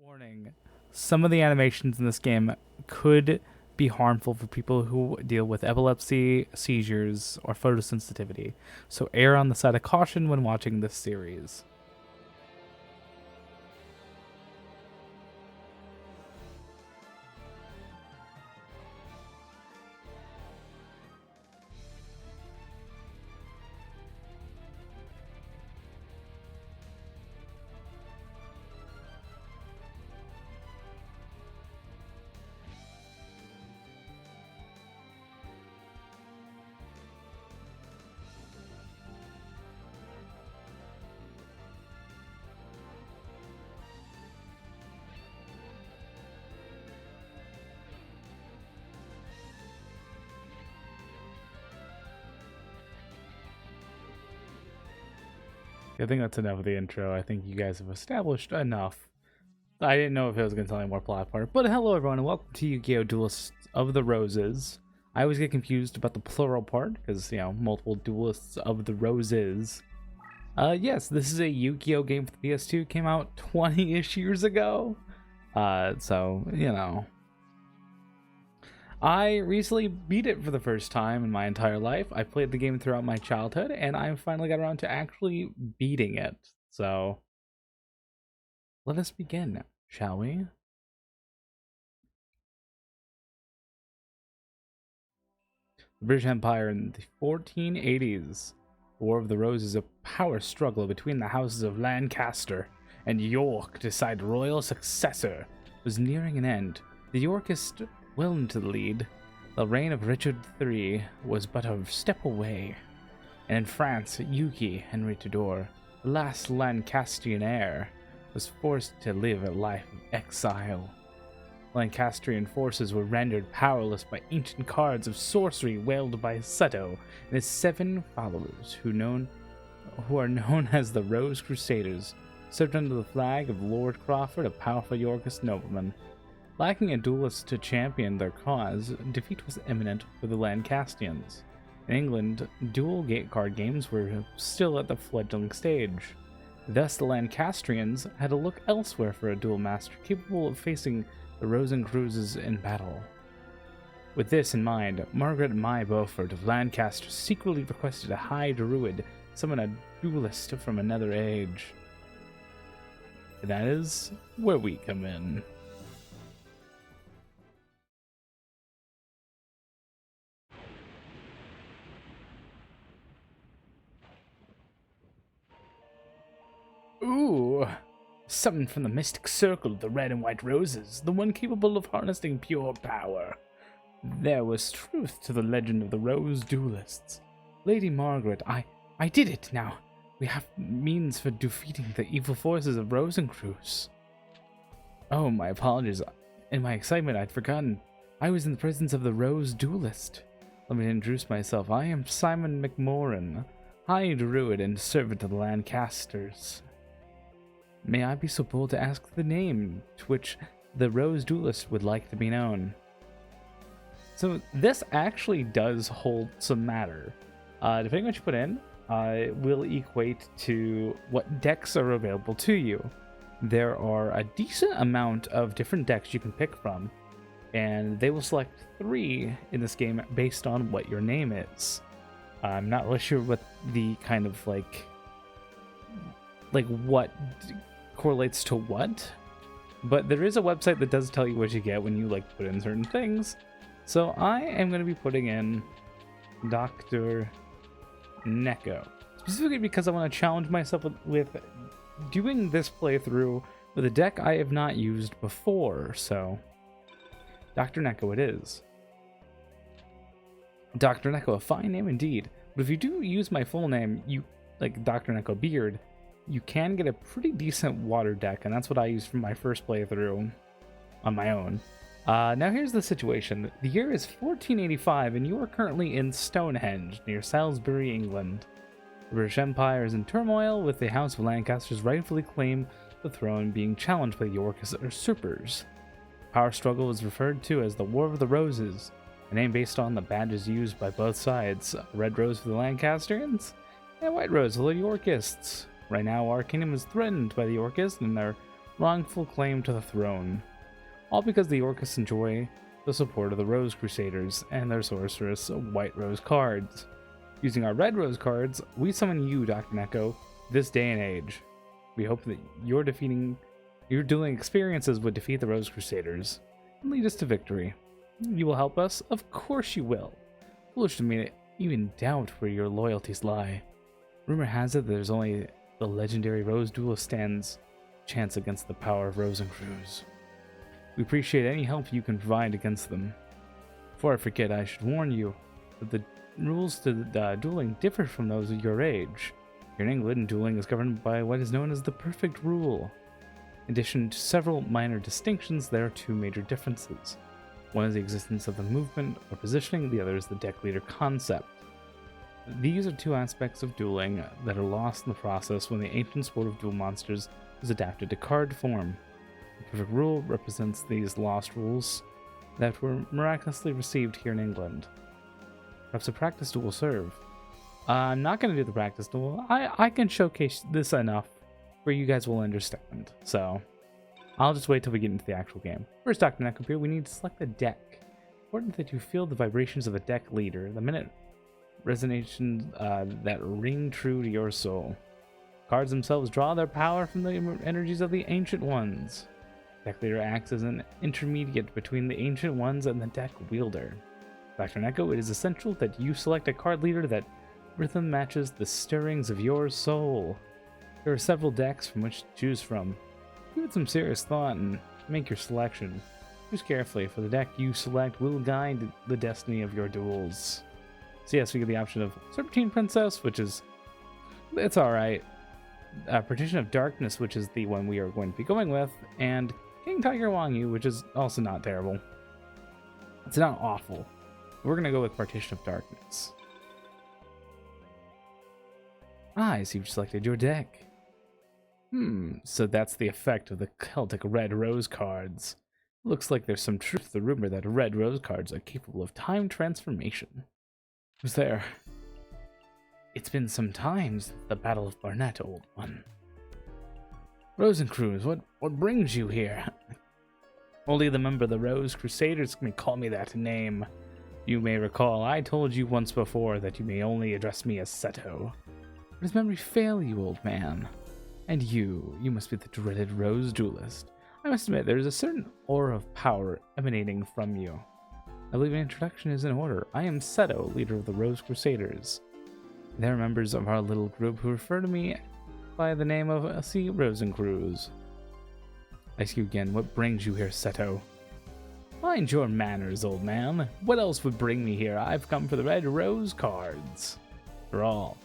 Warning, some of the animations in this game could be harmful for people who deal with epilepsy, seizures, or photosensitivity, so err on the side of caution when watching this series. I think that's enough of the intro. I think you guys have established enough. I didn't know if it was going to tell any more plot part, but hello everyone and welcome to Yu-Gi-Oh! Duelists of the Roses. I always get confused about the plural part, because, you know, multiple Duelists of the Roses. Yes, this is a Yu-Gi-Oh! Game for the PS2, came out 20-ish years ago. So, you know. I recently beat it for the first time in my entire life. I played the game throughout my childhood, and I finally got around to actually beating it. So, let us begin, shall we? The British Empire in the 1480s. The War of the Roses, a power struggle between the houses of Lancaster and York to decide royal successor, was nearing an end. The Yorkist well into the lead. The reign of Richard III was but a step away, and in France, Yuki Henry Tudor, the last Lancastrian heir, was forced to live a life of exile. Lancastrian forces were rendered powerless by ancient cards of sorcery wielded by Seto and his 7 followers, who are known as the Rose Crusaders, served under the flag of Lord Crawford, a powerful Yorkist nobleman. Lacking a duelist to champion their cause, defeat was imminent for the Lancastrians. In England, dual card games were still at the fledgling stage. Thus, the Lancastrians had to look elsewhere for a duel master capable of facing the Rosencruzes in battle. With this in mind, Margaret Mai Beaufort of Lancaster secretly requested a high druid summon a duelist from another age. And that is where we come in. Ooh, summoned from the mystic circle of the red and white roses, the one capable of harnessing pure power. There was truth to the legend of the Rose Duelists. Lady Margaret, I did it now. We have means for defeating the evil forces of Rosencruz. Oh, my apologies. In my excitement, I'd forgotten. I was in the presence of the Rose Duelist. Let me introduce myself. I am Simon McMoran, High Druid and servant of the Lancasters. May I be so bold to ask the name to which the Rose Duelist would like to be known? So this actually does hold some matter. Depending on what you put in, will equate to what decks are available to you. There are a decent amount of different decks you can pick from, and they will select 3 in this game based on what your name is. I'm not really sure what the kind of like what correlates to what, but there is a website that does tell you what you get when you put in certain things. So I am going to be putting in DrNekobeard, specifically because I want to challenge myself with doing this playthrough with a deck I have not used before. So DrNeko it is. DrNeko, a fine name indeed. But if you do use my full name, you DrNekobeard, you can get a pretty decent water deck, and that's what I used for my first playthrough on my own. Now here's the situation. The year is 1485, and you are currently in Stonehenge, near Salisbury, England. The British Empire is in turmoil, with the House of Lancaster's rightfully claim the throne being challenged by the Yorkist usurpers. The power struggle is referred to as the War of the Roses, a name based on the badges used by both sides. A red rose for the Lancastrians, and a white rose for the Yorkists. Right now, our kingdom is threatened by the Yorkists and their wrongful claim to the throne. All because the Yorkists enjoy the support of the Rose Crusaders and their sorceress White Rose cards. Using our Red Rose cards, we summon you, Dr. Neko, this day and age. We hope that your dueling experiences would defeat the Rose Crusaders and lead us to victory. You will help us? Of course you will. Foolish to me to even doubt where your loyalties lie. Rumor has it that there's only the legendary Rose Duelist stands chance against the power of Rosencrews. We appreciate any help you can provide against them. Before I forget, I should warn you that the rules to dueling differ from those of your age. Here in England, dueling is governed by what is known as the perfect rule. In addition to several minor distinctions, there are two major differences. One is the existence of the movement or positioning, the other is the deck leader concept. These are two aspects of dueling that are lost in the process when the ancient sport of duel monsters is adapted to card form. The perfect rule represents these lost rules that were miraculously received here in England. Perhaps a practice duel will serve. I'm not going to do the practice duel. I can showcase this enough where you guys will understand. So I'll just wait till we get into the actual game. First, Dr. Nekobeard, we need to select a deck. Important that you feel the vibrations of a deck leader the minute resonations that ring true to your soul. Cards themselves draw their power from the energies of the Ancient Ones. Deck leader acts as an intermediate between the Ancient Ones and the deck wielder. Dr. Neko, it is essential that you select a card leader that rhythm matches the stirrings of your soul. There are several decks from which to choose from. Give it some serious thought and make your selection. Choose carefully, for the deck you select will guide the destiny of your duels. So yes, we get the option of Serpentine Princess, which is, it's alright. Partition of Darkness, which is the one we are going to be going with, and King Tiger Wangyu, which is also not terrible. It's not awful. We're going to go with Partition of Darkness. I see you've selected your deck. So that's the effect of the Celtic Red Rose cards. Looks like there's some truth to the rumor that Red Rose cards are capable of time transformation. Who's there? It's been some time since the Battle of Barnet, old one. Rosencrews, what brings you here? Only the member of the Rose Crusaders can call me that name. You may recall, I told you once before that you may only address me as Seto. Does memory fail you, old man? And you must be the dreaded Rose Duelist. I must admit, there is a certain aura of power emanating from you. I believe an introduction is in order. I am Seto, leader of the Rose Crusaders. There are members of our little group who refer to me by the name of C. Rosencrews. I ask you again, what brings you here, Seto? Mind your manners, old man. What else would bring me here? I've come for the Red Rose cards. For all,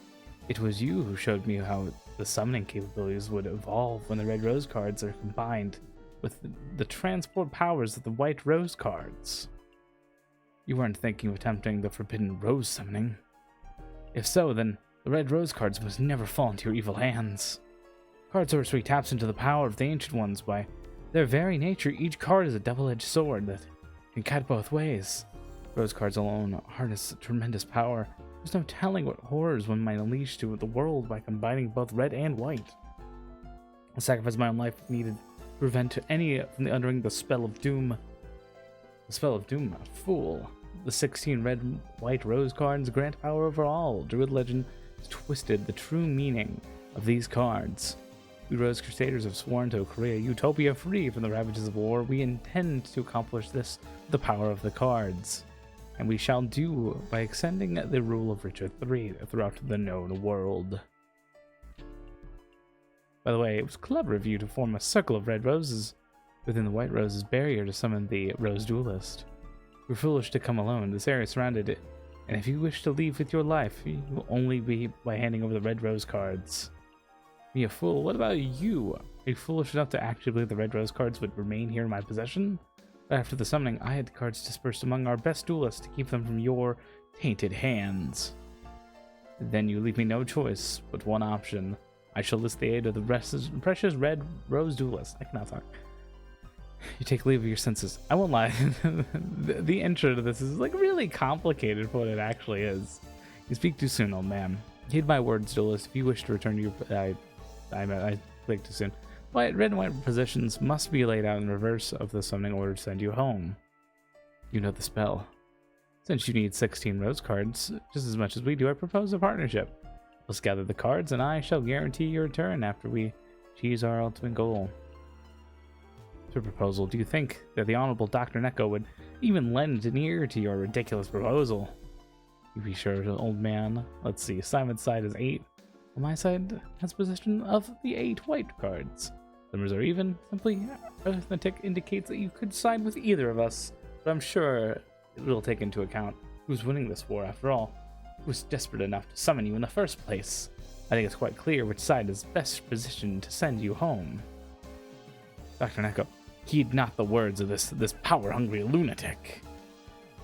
it was you who showed me how the summoning capabilities would evolve when the Red Rose cards are combined with the transport powers of the White Rose cards. You weren't thinking of attempting the Forbidden Rose summoning. If so, then the Red Rose cards must never fall into your evil hands. Card sorcery taps into the power of the Ancient Ones. By their very nature, each card is a double-edged sword that can cut both ways. Rose cards alone harness tremendous power. There's no telling what horrors one might unleash to the world by combining both red and white. I sacrificed my own life needed to prevent any from uttering the spell of doom. The spell of doom, fool. The 16 red-white rose cards grant power over all. Druid legend has twisted the true meaning of these cards. We Rose Crusaders have sworn to create a utopia free from the ravages of war. We intend to accomplish this with the power of the cards. And we shall do by extending the rule of Richard III throughout the known world. By the way, it was clever of you to form a circle of red roses within the White Rose's barrier to summon the Rose Duelist. You're foolish to come alone. This area surrounded it, and if you wish to leave with your life, you will only be by handing over the Red Rose cards. Me a fool? What about you? Are you foolish enough to actually believe the Red Rose cards would remain here in my possession? But after the summoning, I had the cards dispersed among our best duelists to keep them from your tainted hands. Then you leave me no choice but one option. I shall enlist the aid of the precious Red Rose Duelist. I cannot talk. You take leave of your senses. I won't lie. the intro to this is like really complicated for what it actually is. You speak too soon, old man. Heed my words, duelist. If you wish to return to your... I speak too soon. White, red and white positions must be laid out in reverse of the summoning order to send you home. You know the spell. Since you need 16 rose cards, just as much as we do, I propose a partnership. Let's gather the cards, and I shall guarantee your return after we achieve our ultimate goal. To a proposal, do you think that the Honorable Dr. Neko would even lend an ear to your ridiculous proposal? You be sure, old man. Let's see, Simon's side is 8. On my side has possession of the 8 white cards. Numbers are even. Simply arithmetic indicates that you could side with either of us, but I'm sure it will take into account who's winning this war after all. Who's desperate enough to summon you in the first place? I think it's quite clear which side is best positioned to send you home. Dr. Neko, heed not the words of this power-hungry lunatic.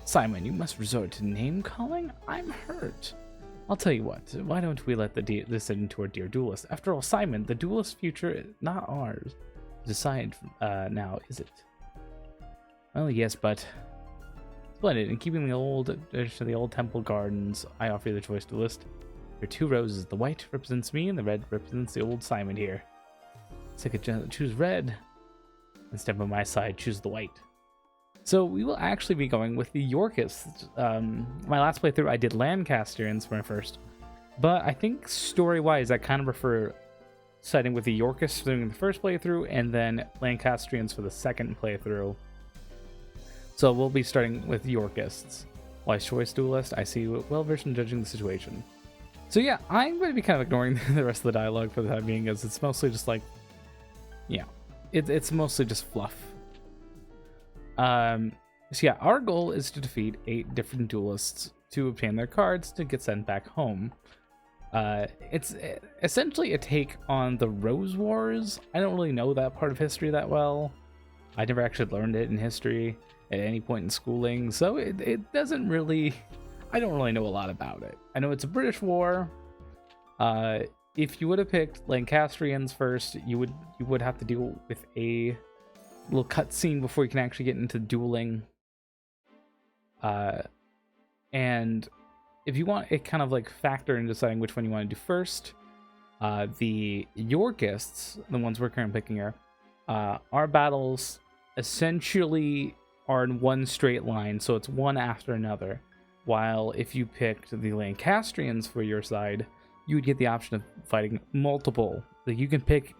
Simon, you must resort to name-calling? I'm hurt. I'll tell you what, why don't we let this into our dear duelist? After all, Simon, the duelist's future is not ours. Decide now, is it? Well, yes, but splendid. In keeping the old tradition of the old temple gardens, I offer you the choice duelist. There are 2 roses. The white represents me, and the red represents the old Simon here. So I could choose red. Instead, by my side, choose the white. So we will actually be going with the Yorkist. My last playthrough, I did Lancastrians for my first, but I think story-wise, I kind of prefer siding with the Yorkist during the first playthrough, and then Lancastrians for the second playthrough. So we'll be starting with Yorkists. Wise choice, duelist. I see you well versed in judging the situation. So yeah, I'm going to be kind of ignoring the rest of the dialogue for the time being, as it's mostly just like, yeah, it's mostly just fluff. So yeah, our goal is to defeat 8 different duelists to obtain their cards to get sent back home. It's essentially a take on the Rose Wars. I don't really know that part of history that well. I never actually learned it in history at any point in schooling, so it doesn't really, I don't really know a lot about it. I know it's a British war. If you would have picked Lancastrians first, you would have to deal with a little cutscene before you can actually get into dueling. And if you want it kind of like factor in deciding which one you want to do first, the Yorkists, the ones we're currently picking here, our battles essentially are in one straight line, so it's one after another. While if you picked the Lancastrians for your side, you would get the option of fighting multiple. Like you can pick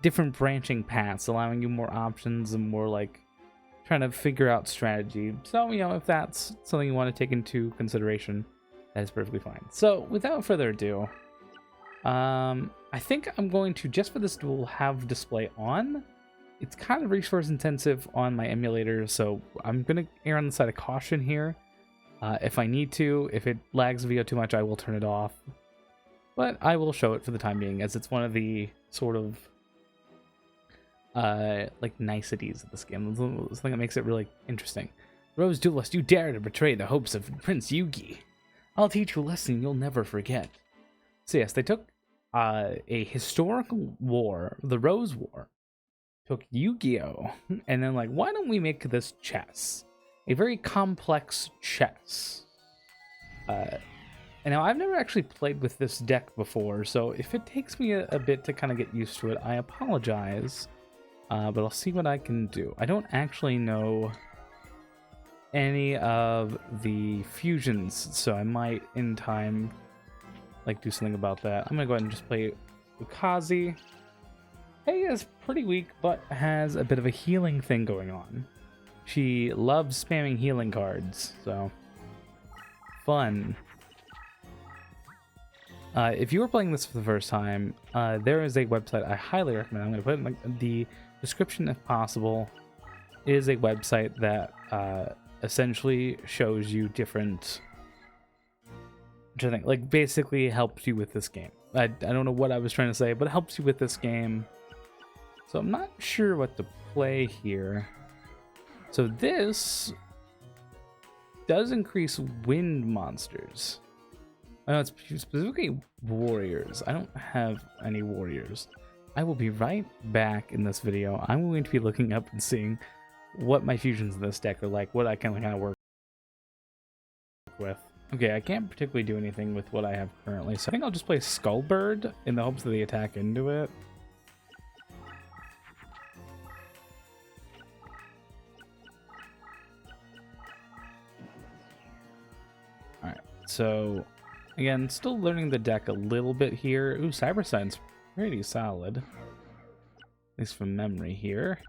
different branching paths, allowing you more options and more like trying to figure out strategy. So, you know, if that's something you want to take into consideration, that is perfectly fine. So without further ado, I think I'm going to, just for this duel, have display on. It's kind of resource intensive on my emulator, so I'm going to err on the side of caution here. If I need to, if it lags the video too much, I will turn it off. But I will show it for the time being, as it's one of the sort of like niceties of this game. It's something that makes it really interesting. Rose Duelist, you dare to betray the hopes of Prince Yugi. I'll teach you a lesson you'll never forget. So yes, they took a historical war, the Rose War, took Yu-Gi-Oh! And then like, why don't we make this chess? A very complex chess. And now I've never actually played with this deck before, so if it takes me a bit to kind of get used to it, I apologize. But I'll see what I can do. I don't actually know any of the fusions, so I might in time like do something about that. I'm gonna go ahead and just play Ukazi. Hey is pretty weak, but has a bit of a healing thing going on. She loves spamming healing cards, so fun. If you were playing this for the first time, there is a website I highly recommend. I'm going to put it in like, the description if possible. It is a website that essentially shows you different, which I think like basically helps you with this game. I don't know what I was trying to say, but it helps you with this game. So I'm not sure what to play here. So this does increase wind monsters. I know it's specifically warriors. I don't have any warriors. I will be right back in this video. I'm going to be looking up and seeing what my fusions in this deck are like, what I can kind of work with. Okay, I can't particularly do anything with what I have currently, so I think I'll just play Skullbird in the hopes that they attack into it. So, again, still learning the deck a little bit here. Ooh, Cybersign's pretty solid. At least from memory here.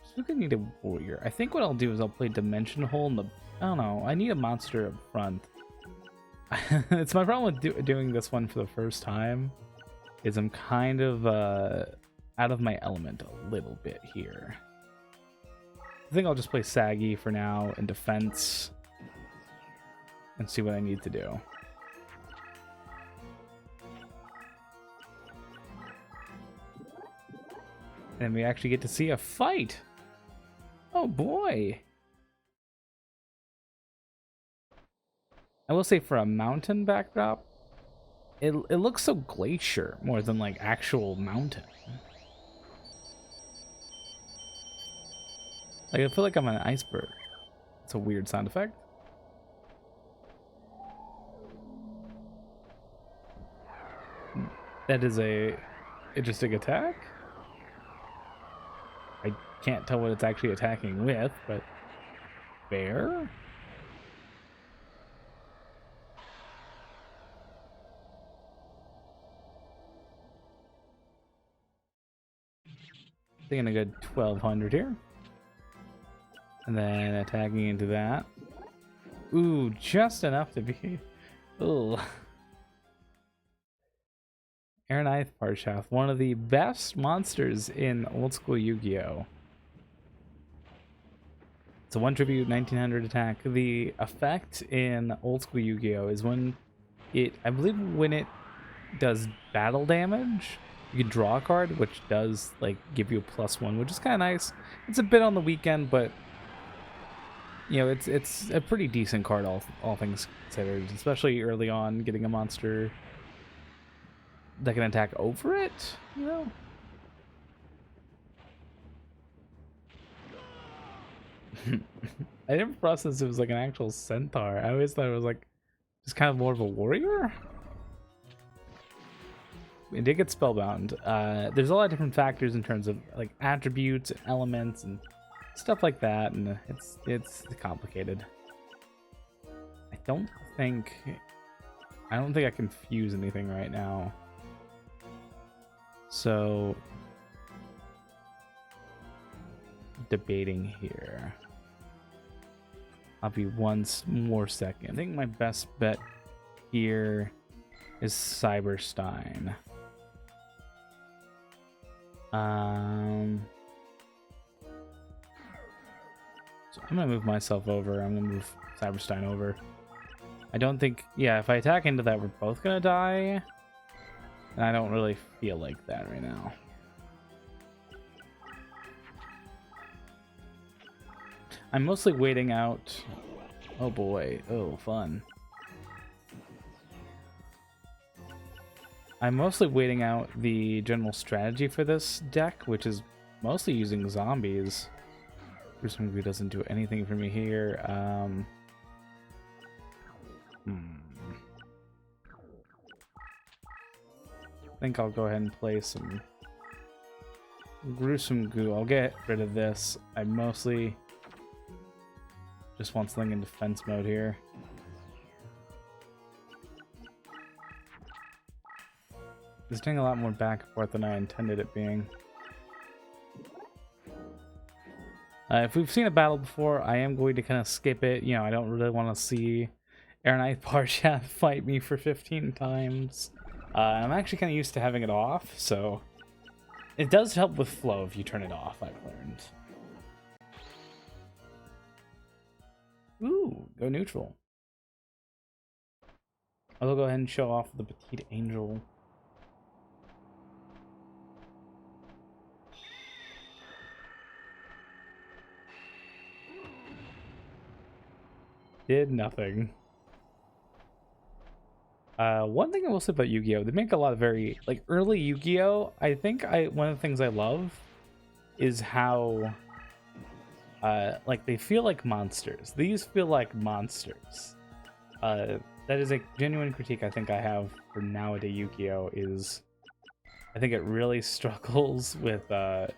Still gonna need a warrior. I think what I'll do is I'll play Dimension Hole in the... I don't know. I need a monster up front. It's my problem with doing this one for the first time. Is I'm kind of out of my element a little bit here. I think I'll just play Saggy for now in defense. And see what I need to do. And we actually get to see a fight. Oh boy. I will say for a mountain backdrop, it looks so glacier more than like actual mountain. Like I feel like I'm an iceberg. It's a weird sound effect. That is a interesting attack. I can't tell what it's actually attacking with, but fair. Thinking a good 1200 here. And then attacking into that. Ooh, just enough to be... Ooh. Aranith Parshath, one of the best monsters in old school Yu-Gi-Oh! It's a 1 tribute, 1900 attack. The effect in old school Yu-Gi-Oh! Is when it, I believe when it does battle damage, you can draw a card, which does like give you a +1, which is kind of nice. It's a bit on the weekend, but you know, it's a pretty decent card, all things considered, especially early on, getting a monster that can attack over it, you know? I didn't process it was like an actual centaur. I always thought it was like just kind of more of a warrior. It did get spellbound. There's a lot of different factors in terms of like attributes and elements and stuff like that, and it's complicated. I don't think I can fuse anything right now. So debating here. I'll be one more second. I think my best bet here is Cyberstein. So I'm gonna move myself over. I'm gonna move Cyberstein over. I don't think, yeah, if I attack into that, we're both gonna die. And I don't really feel like that right now. I'm mostly waiting out. Oh boy. Oh, fun. I'm mostly waiting out the general strategy for this deck, which is mostly using zombies. Gruesome Goo doesn't do anything for me here. I think I'll go ahead and play some Gruesome Goo. I'll get rid of this. I mostly just want something in defense mode here. It's doing a lot more back and forth than I intended it being. If we've seen a battle before, I am going to kind of skip it. You know, I don't really want to see Aranith Parshath fight me for 15 times. I'm actually kind of used to having it off, so it does help with flow if you turn it off, I've learned. Ooh, go neutral. I'll go ahead and show off the Petite Angel. Did nothing. One thing I will say about Yu-Gi-Oh! They make a lot of very, like, early Yu-Gi-Oh! I think one of the things I love is how, like, they feel like monsters. These feel like monsters. That is a genuine critique I think I have for nowadays Yu-Gi-Oh! Is I think it really struggles with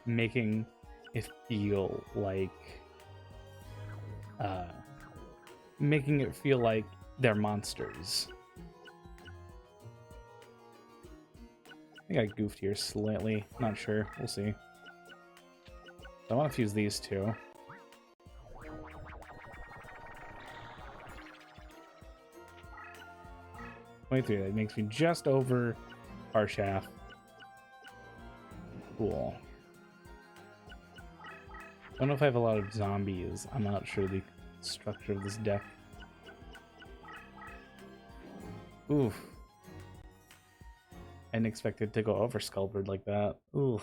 making it feel like making it feel like they're monsters. I think I goofed here slightly. Not sure. We'll see. I want to fuse these two. 23. That makes me just over our shaft. Cool. I don't know if I have a lot of zombies. I'm not sure the structure of this deck. Oof. I didn't expect it to go over Skullbird like that. Ooh.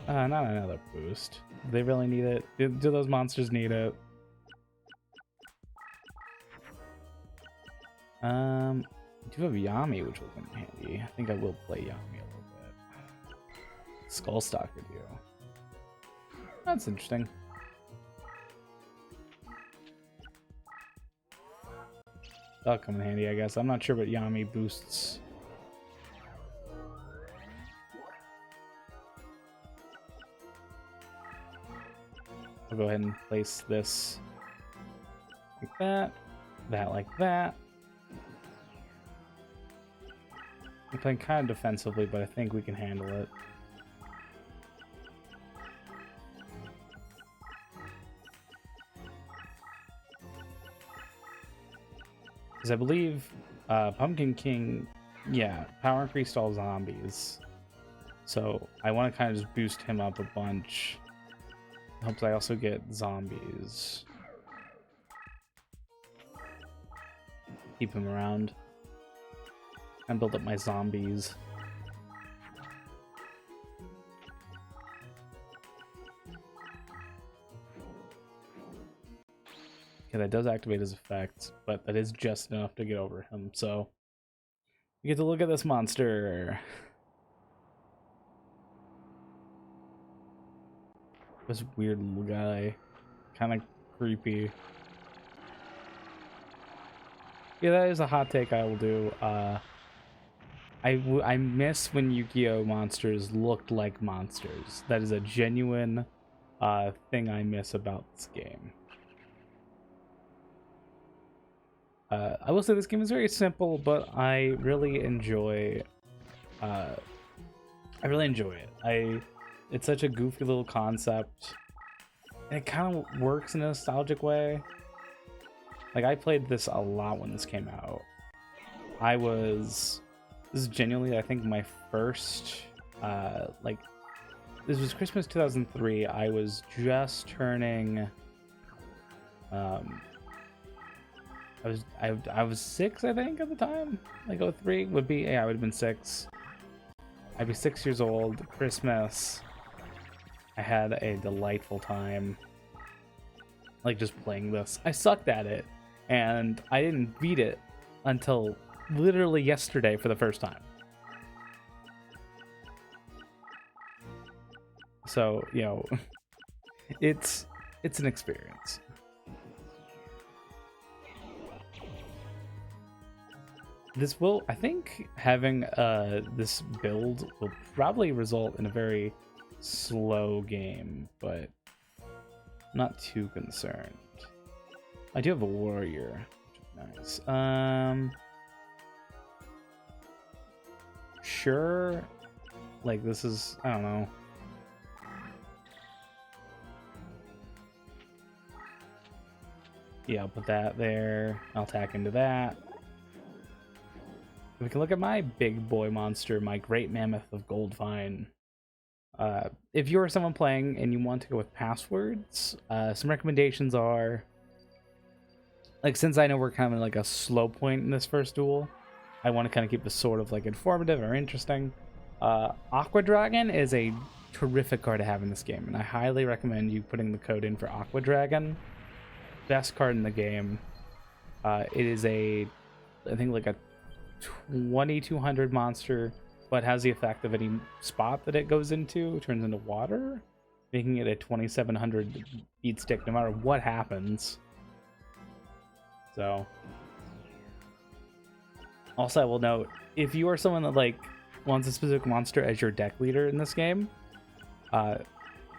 Not another boost. Do they really need it? Do those monsters need it? I do have Yami, which will come in handy. I think I will play Yami a little bit. Skullstalker do. That's interesting. That'll come in handy, I guess. I'm not sure what Yami boosts. I'll go ahead and place this like that, that like that. I'm playing kind of defensively, but I think we can handle it. Because I believe Pumpkin King, yeah, power increased all zombies. So I want to kind of just boost him up a bunch. Hopes I also get zombies. Keep him around. And build up my zombies. Okay, that does activate his effect, but that is just enough to get over him, so you get to look at this monster. This weird little guy. Kind of creepy. Yeah, that is a hot take I will do. I miss when Yu-Gi-Oh! Monsters looked like monsters. That is a genuine thing I miss about this game. I will say this game is very simple, but I really enjoy it. It's such a goofy little concept. And it kind of works in a nostalgic way. Like, I played this a lot when this came out. This is genuinely, I think, my first, this was Christmas 2003. I was just turning, I was 6, I think, at the time. Like, 03 would be, yeah, I would have been 6. I'd be 6 years old, Christmas. I had a delightful time, like, just playing this. I sucked at it, and I didn't beat it until literally yesterday for the first time. So, you know, it's an experience. This will, I think, having this build will probably result in a very slow game, but I'm not too concerned. I do have a warrior, which is nice. Sure, like, this is, I don't know. Yeah, I'll put that there. I'll tack into that. We can look at my big boy monster, my great mammoth of Goldfine. If you're someone playing and you want to go with passwords, some recommendations are, like, since I know we're kind of like a slow point in this first duel, I want to kind of keep this sort of like informative or interesting. Aqua Dragon is a terrific card to have in this game, and I highly recommend you putting the code in for Aqua Dragon. Best card in the game. It is I think like a 2200 monster, but has the effect of any spot that it goes into turns into water, making it a 2700 beat stick no matter what happens. So Also, I will note, if you are someone that like wants a specific monster as your deck leader in this game,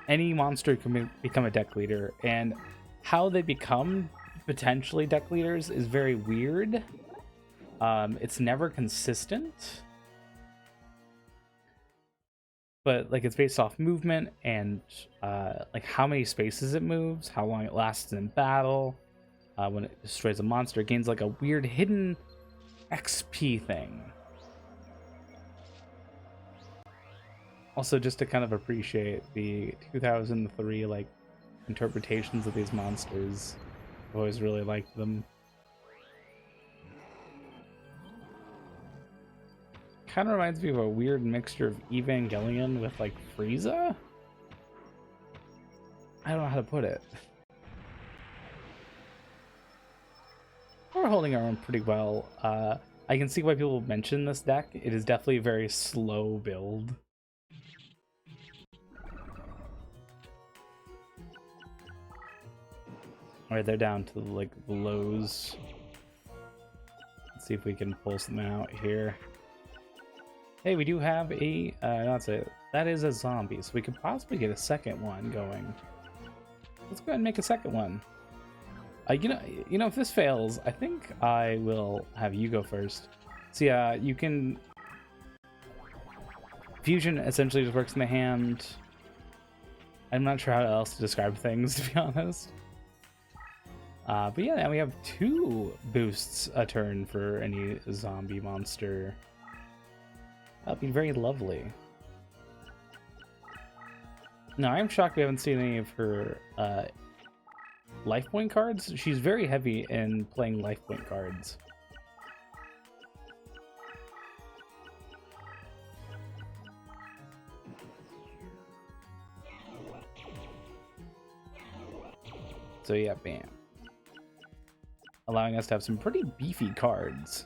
any monster can become a deck leader, and how they become potentially deck leaders is very weird. It's never consistent, but like it's based off movement and like how many spaces it moves, how long it lasts in battle. When it destroys a monster, it gains like a weird hidden XP thing. Also, just to kind of appreciate the 2003 like interpretations of these monsters, I've always really liked them. Kind of reminds me of a weird mixture of Evangelion with like Frieza. I don't know how to put it. We're holding our own pretty well. I can see why people mention this deck. It is definitely a very slow build. Alright, they're down to like the lows. Let's see if we can pull something out here. Hey, we do have a that is a zombie, so we could possibly get a second one going. Let's go ahead and make a second one. You know, if this fails, I think I will have you go first. So yeah, you can. Fusion essentially just works in the hand. I'm not sure how else to describe things, to be honest. But yeah, now we have 2 boosts a turn for any zombie monster. That'd be very lovely. Now, I'm shocked we haven't seen any of her life point cards. She's very heavy in playing life point cards. So yeah, bam. Allowing us to have some pretty beefy cards.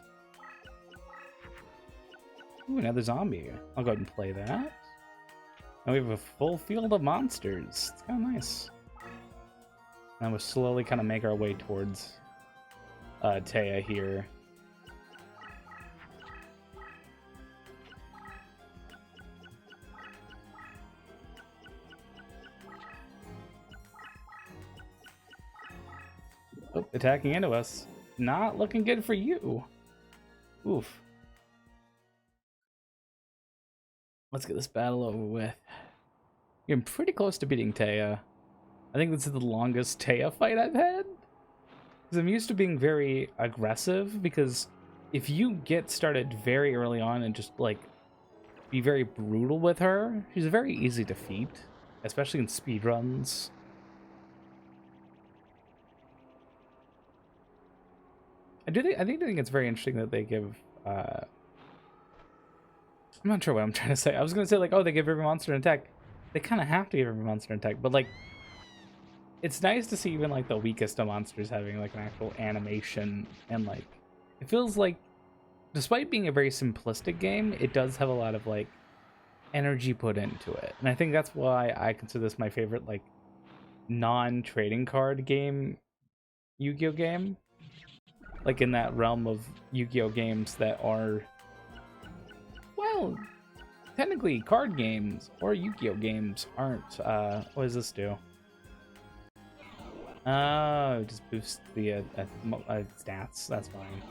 Ooh, another zombie. I'll go ahead and play that. And we have a full field of monsters. It's kind of nice. And we'll slowly kind of make our way towards Taya here. Oh, attacking into us. Not looking good for you. Oof. Let's get this battle over with. I'm pretty close to beating Taya. I think this is the longest Taya fight I've had. Because I'm used to being very aggressive, because if you get started very early on and just, like, be very brutal with her, she's a very easy defeat, especially in speedruns. I think it's very interesting that they give, I'm not sure what I'm trying to say. I was going to say, like, oh, they give every monster an attack. They kind of have to give every monster an attack, but, like, it's nice to see even, like, the weakest of monsters having, like, an actual animation, and, like, it feels like, despite being a very simplistic game, it does have a lot of, like, energy put into it. And I think that's why I consider this my favorite, like, non-trading card game, Yu-Gi-Oh game. Like, in that realm of Yu-Gi-Oh games that are, well, technically card games or Yu-Gi-Oh games aren't, what does this do? Oh, it just boosts the stats. That's fine.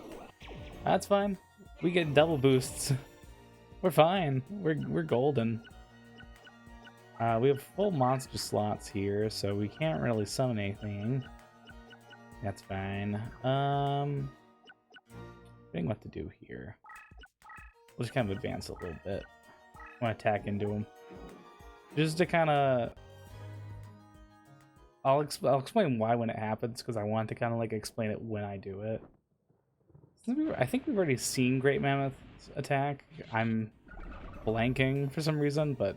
That's fine. We get double boosts. We're fine. We're golden. We have full monster slots here, so we can't really summon anything. That's fine. Think what to do here. We'll just kind of advance a little bit. I want to attack into him, just to kind of. I'll explain why when it happens, because I want to kind of like explain it when I do it. I think we've already seen Great Mammoth's attack. I'm blanking for some reason, but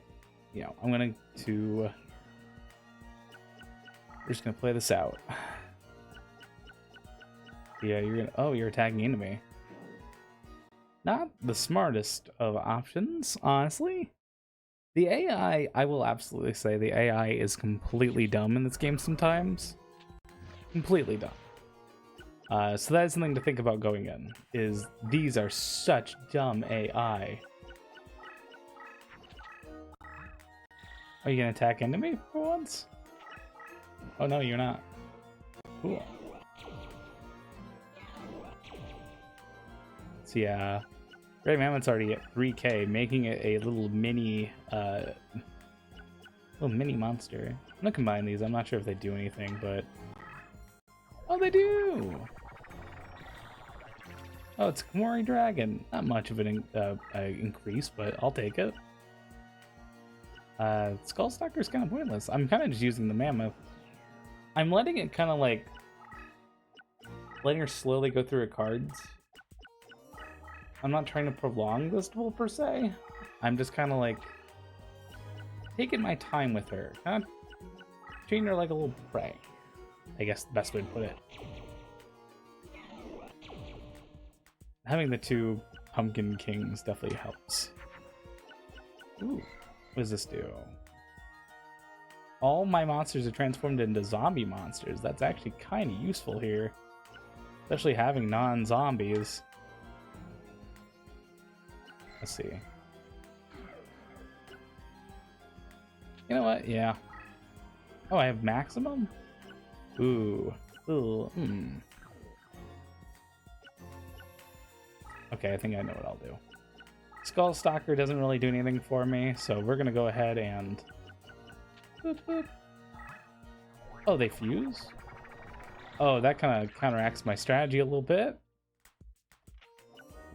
you know, we're just gonna play this out. Yeah, you're attacking into me. Not the smartest of options, honestly. The AI, I will absolutely say the AI is completely dumb in this game sometimes. Completely dumb. So that is something to think about going in, is these are such dumb AI. Are you gonna attack into me for once? Oh no, you're not. Cool. So yeah, Great Mammoth's already at 3K, making it a little mini monster. I'm gonna combine these. I'm not sure if they do anything, but oh, they do! Oh, it's a Komori Dragon. Not much of an increase, but I'll take it. Skullstalker's kind of pointless. I'm kind of just using the Mammoth. I'm letting it kind of like... letting her slowly go through her cards. I'm not trying to prolong this duel per se. I'm just kind of like... taking my time with her. Kind of treating her like a little prey. I guess the best way to put it. Having the two Pumpkin Kings definitely helps. Ooh, what does this do? All my monsters are transformed into zombie monsters. That's actually kind of useful here. Especially having non-zombies. Let's see. You know what? Yeah. Oh, I have maximum? Ooh. Ooh. Okay, I think I know what I'll do. Skullstalker doesn't really do anything for me, so we're gonna go ahead and... boop, boop. Oh, they fuse? Oh, that kind of counteracts my strategy a little bit.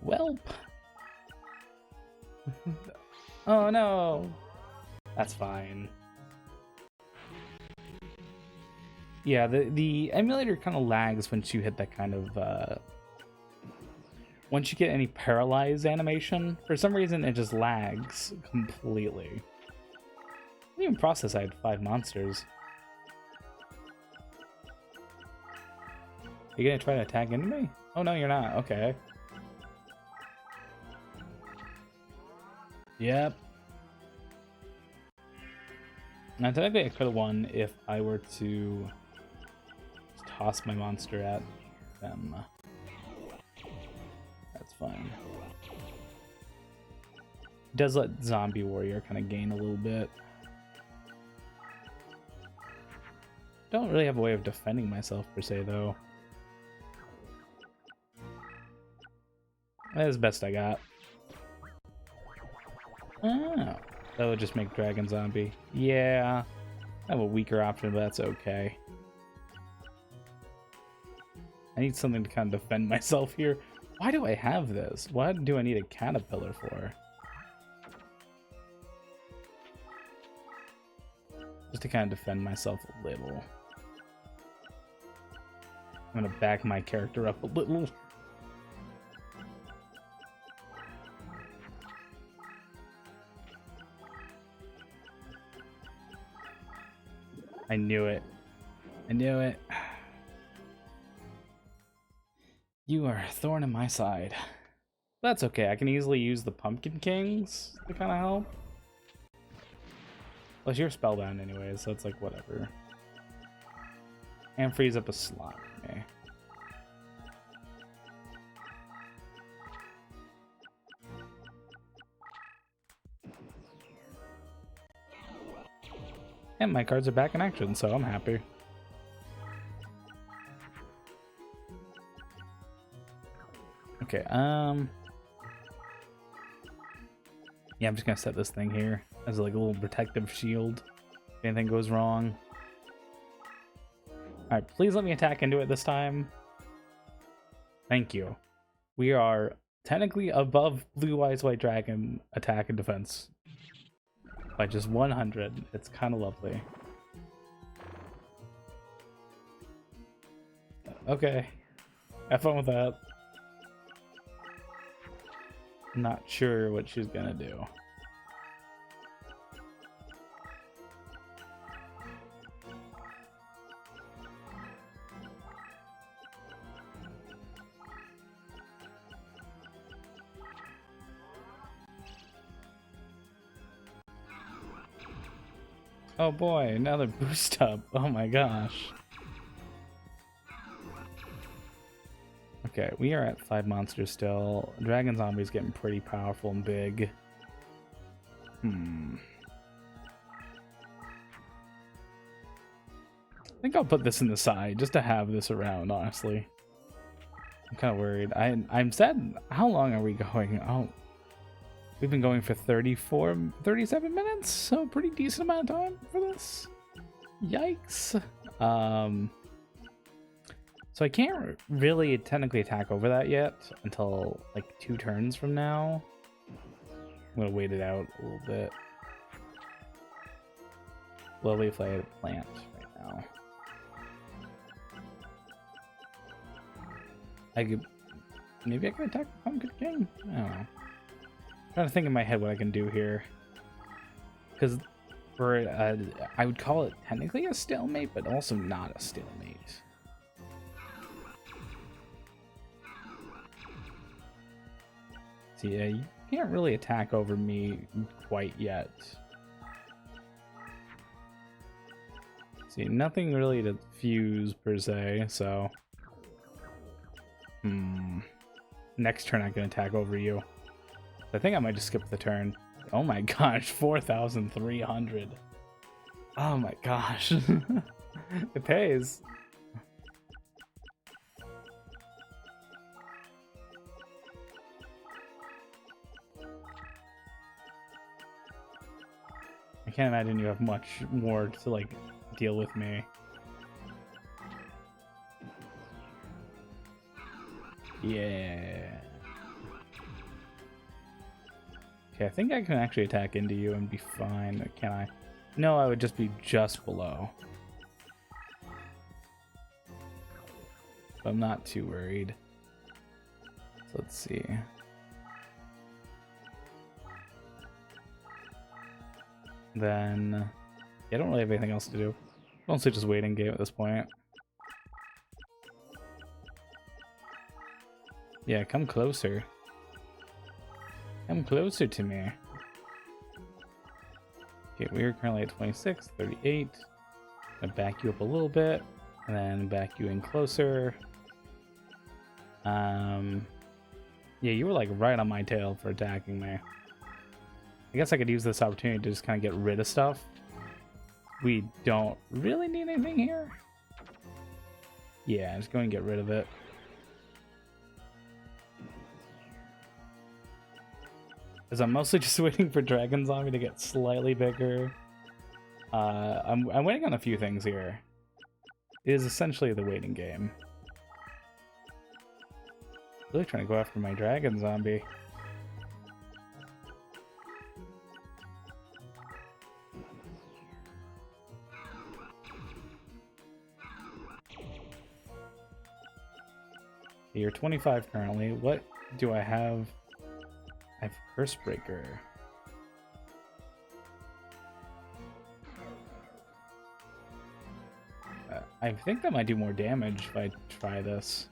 Welp. Oh no. That's fine. Yeah, the emulator kind of lags once you hit that kind of... once you get any paralyzed animation, for some reason it just lags completely. I didn't even process I had 5 monsters. Are you gonna try to attack into me? Oh no, you're not. Okay. Yep. Now technically I could have won if I were to toss my monster at them. That's fine. It does let Zombie Warrior kind of gain a little bit. Don't really have a way of defending myself per se though. That is the best I got. Oh, that would just make Dragon Zombie. Yeah, I have a weaker option, but that's okay. I need something to kind of defend myself here. Why do I have this? What do I need a caterpillar for? Just to kind of defend myself a little. I'm gonna back my character up a little. I knew it. I knew it. You are a thorn in my side. That's okay. I can easily use the Pumpkin Kings to kind of help. Plus, you're spellbound anyway, so it's like whatever. And freeze up a slot for me. And my cards are back in action, so I'm happy. Okay, yeah, I'm just gonna set this thing here as like a little protective shield if anything goes wrong. Alright, please let me attack into it this time. Thank you. We are technically above Blue Eyes White Dragon attack and defense by just 100. It's kind of lovely. Okay, have fun with that. Not sure what she's gonna do. Oh boy, another boost up. Oh my gosh. Okay, we are at 5 monsters still. Dragon Zombie's getting pretty powerful and big. I think I'll put this in the side just to have this around, honestly. I'm kind of worried. I'm sad. How long are we going? Oh, we've been going for 37 minutes, so a pretty decent amount of time for this. Yikes. So I can't really technically attack over that yet until like 2 turns from now. I'm gonna wait it out a little bit. Lily Flayed Plant right now. Maybe I can attack Pumpkin King? I don't know. I'm trying to think in my head what I can do here. Because for I would call it technically a stalemate, but also not a stalemate. See, you can't really attack over me quite yet. See, nothing really to fuse per se, so... Next turn I can attack over you. I think I might just skip the turn. Oh my gosh, 4,300. Oh my gosh. It pays. I can't imagine you have much more to like deal with me. Yeah. Okay, I think I can actually attack into you and be fine. Can I? No, I would just be just below. But I'm not too worried. So let's see. Then I don't really have anything else to do. Mostly just waiting game at this point. Yeah, come closer. Come closer to me. Okay, we're currently at 26, 38. I'm gonna back you up a little bit, and then back you in closer. Yeah, you were like right on my tail for attacking me. I guess I could use this opportunity to just kind of get rid of stuff. We don't really need anything here. Yeah, just go and get rid of it. Because I'm mostly just waiting for Dragon Zombie to get slightly bigger. I'm waiting on a few things here. It is essentially the waiting game. Really trying to go after my Dragon Zombie. You're 25 currently. What do I have? I have Curse Breaker. I think that might do more damage if I try this.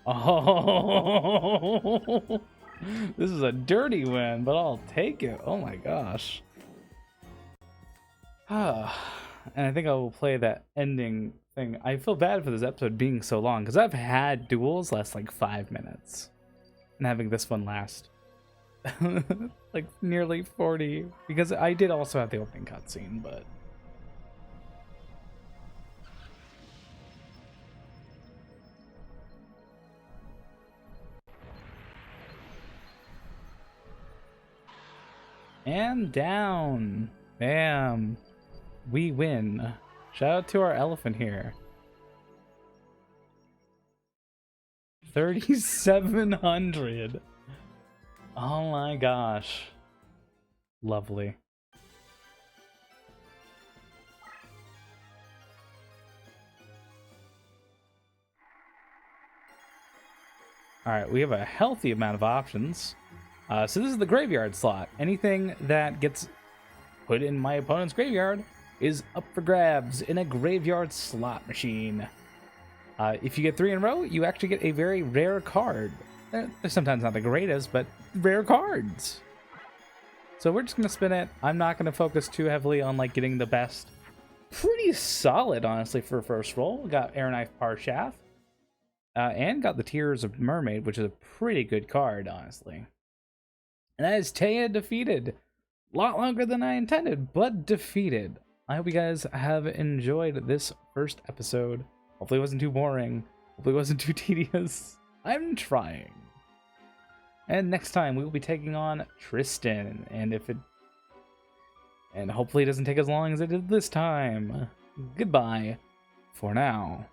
Oh, this is a dirty win, but I'll take it. Oh my gosh. And I think I will play that ending thing. I feel bad for this episode being so long because I've had duels last like 5 minutes and having this one last like nearly 40 because I did also have the opening cutscene, but and down. Bam. We win. Shout out to our elephant here. 3,700. Oh my gosh. Lovely. Alright, we have a healthy amount of options. So this is the graveyard slot. Anything that gets put in my opponent's graveyard is up for grabs in a graveyard slot machine. If you get 3 in a row, you actually get a very rare card. They're sometimes not the greatest, but rare cards. So we're just going to spin it. I'm not going to focus too heavily on like getting the best pretty solid, honestly, for first roll. We got Air Knife Parshath, and got the Tears of Mermaid, which is a pretty good card, honestly. And that is Taya defeated. A lot longer than I intended, but defeated. I hope you guys have enjoyed this first episode. Hopefully it wasn't too boring. Hopefully it wasn't too tedious. I'm trying. And next time we will be taking on Tristan. And hopefully it doesn't take as long as it did this time. Goodbye for now.